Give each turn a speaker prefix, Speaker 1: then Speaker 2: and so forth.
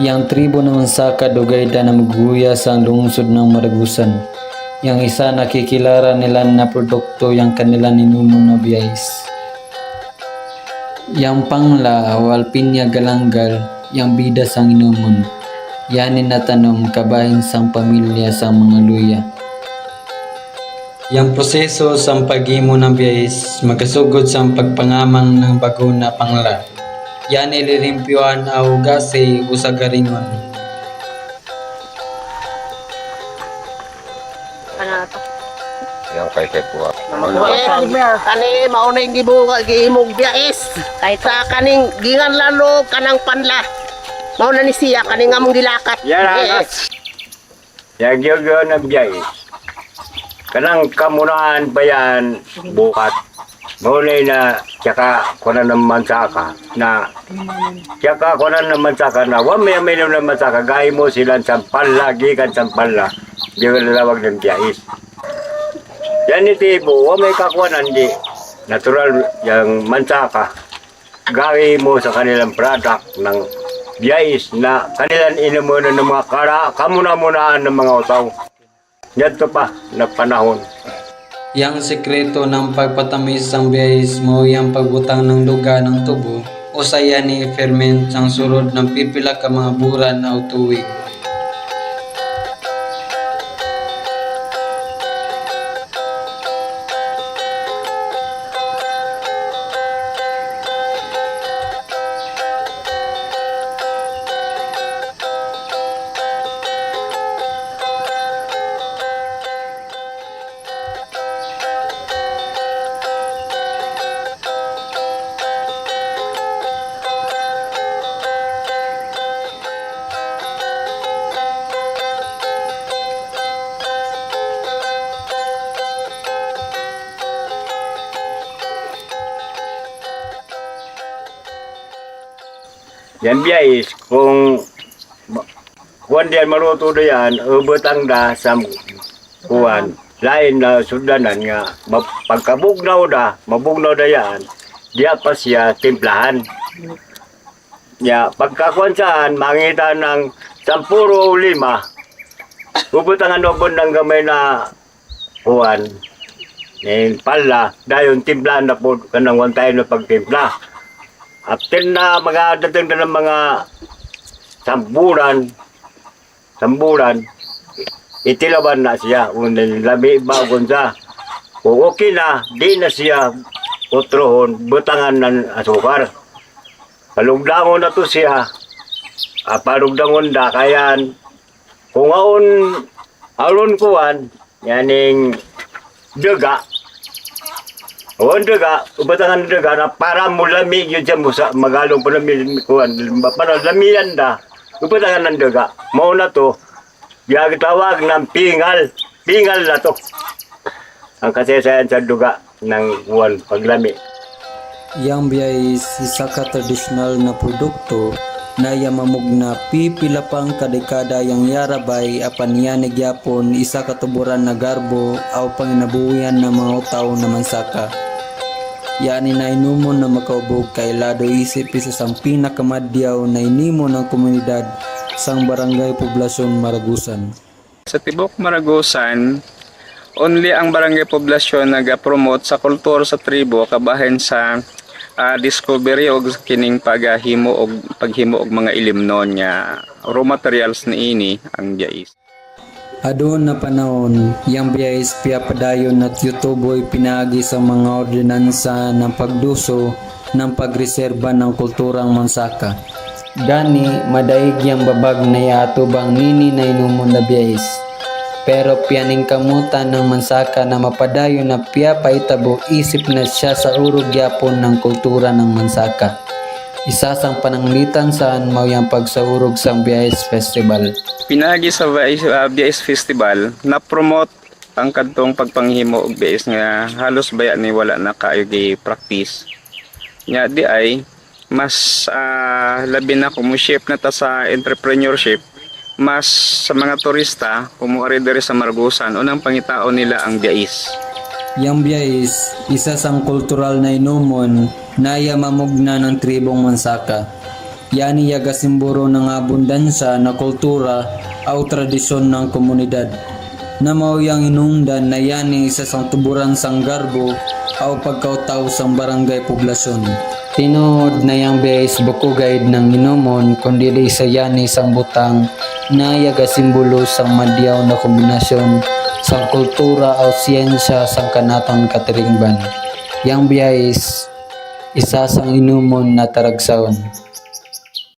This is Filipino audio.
Speaker 1: Yang tribo ng Mansaka dugay na magguya sa lungsod ng Maragusan. Yang isa nakikilara nila na produkto yang kanila ninuno na biyais. Yang pangla walpinya galanggal yang bida sang inumon. Yani natanom kabahin sang pamilya sang mga luya. Yang proseso sang paghimo ng biyais magkasugod sang pagpangamang ng bago na pangla. Yani lirimpyuan au gase usagaringon.
Speaker 2: Yang kay po.
Speaker 3: Kani mauna yung gihimog biyais. Kahit sa kaning gingan lalo kanang panla. Mauna ni siya kaning among gilakat.
Speaker 2: Yes. Yang gyo na biyay. Kanang kamunaan ba yan bukat. Muli na tsaka kunan ng mansaka na tsaka kunan ng mansaka na wamay ng mansaka gaya mo silang sampala, gikan sampala. Di ko nalawag ng biyais. Yan iti po, wamay kakuanan di natural yung mansaka. Gaya mo sa kanilang product ng biyais na kanilang inamunan ng mga kamuna-munaan ng mga utaw. Yan pa na panahon.
Speaker 1: Yang sekreto ng pagpatamis ng biyais mo yung pagbutang ng luga ng tubo o saya ni ferment ang surod ng pipila ka mga buran o tuwig.
Speaker 2: Yan biyais, kung diyan maruto na yan, ubutang da sa kuwan, lain na sudanan nga, pagkabugnaw da, mabugnaw da yan, diya pa siya timplahan. Ya, pagkakuan saan, mangita ng 10 o 5, ubutang ang ubon ng gamay na kuwan, pala, dayon timplahan na po, kanang one time na pagtimpla. After na magadating na ng mga samburan, itilaban na siya. Unang lami bagon siya. Kung okay na, di na siya utrohon, butangan ng asukar. Palugdangon na to siya. Palugdangon da, kayan. Kung aon kuwan, yaning daga. Ang daga, ubatangan ng daga na para mo lamig yun siya mo sa magalong pa lamig kuhan. Para lamiyan da, ubatangan ng daga. Mauna to, tawag ng pingal. Pingal na to. Ang kasayasayan sa duga ng kuhan paglami.
Speaker 1: Yang biyais isa ka tradisyonal na produkto na yamamog na pipila pang kadekada yang yarabay apan yanig yapon isa katuburan na garbo o panginabuhian ng mga tao na mansaka. Yani na inumon na makaubog kay lado isip isa sang pinakamadyaw na inimo ng komunidad sang barangay poblasyon Maragusan.
Speaker 4: Sa Tibok Maragusan, only ang barangay poblasyon nag-promote sa kultur sa tribo kabahin sa discovery og kining paghimo og mga ilimnon nga raw materials na ini ang biyais.
Speaker 1: Adun na panahon, yang biyais piyapadayon at yutuboy pinagi sa mga ordinansa ng pagduso ng pagreserba ng kulturang Mansaka. Gani, madaig yang babag na yatubang nini na inumon na biyais. Pero piyaning kamutan ng Mansaka na mapadayon na piyapaitabo isip na siya sa urog yapon ng kultura ng Mansaka. Isa sang pananglitan saan mauyang pagsaurog sang Biyais Festival.
Speaker 4: Pinagi sa Biyais Festival, na-promote ang kadtong pagpanghimo og biyais nga halos baya ni wala na kaayo gi-practice. Nya di ay mas labi na kumusip na ta sa entrepreneurship, mas sa mga turista kumuari diri sa Maragusan unang pangitao nila ang biyais.
Speaker 1: Yang biyais, isa sang kultural na inumon na yamamugna ng tribong Mansaka. Yani yagasimburo ng abundansya na kultura o tradisyon ng komunidad. Na mauyang inungdan na yani isa sang tuburan sang garbo o pagkautaw sang barangay poblasyon. Tinood na yang biyais buko guide ng inomon kundi sa yani sang butang na yagasimbolo sang madyaw na kombinasyon sang kultura o siyensya sang kanatang katiringban. Yang biyais isa sang inomon na taragsaon.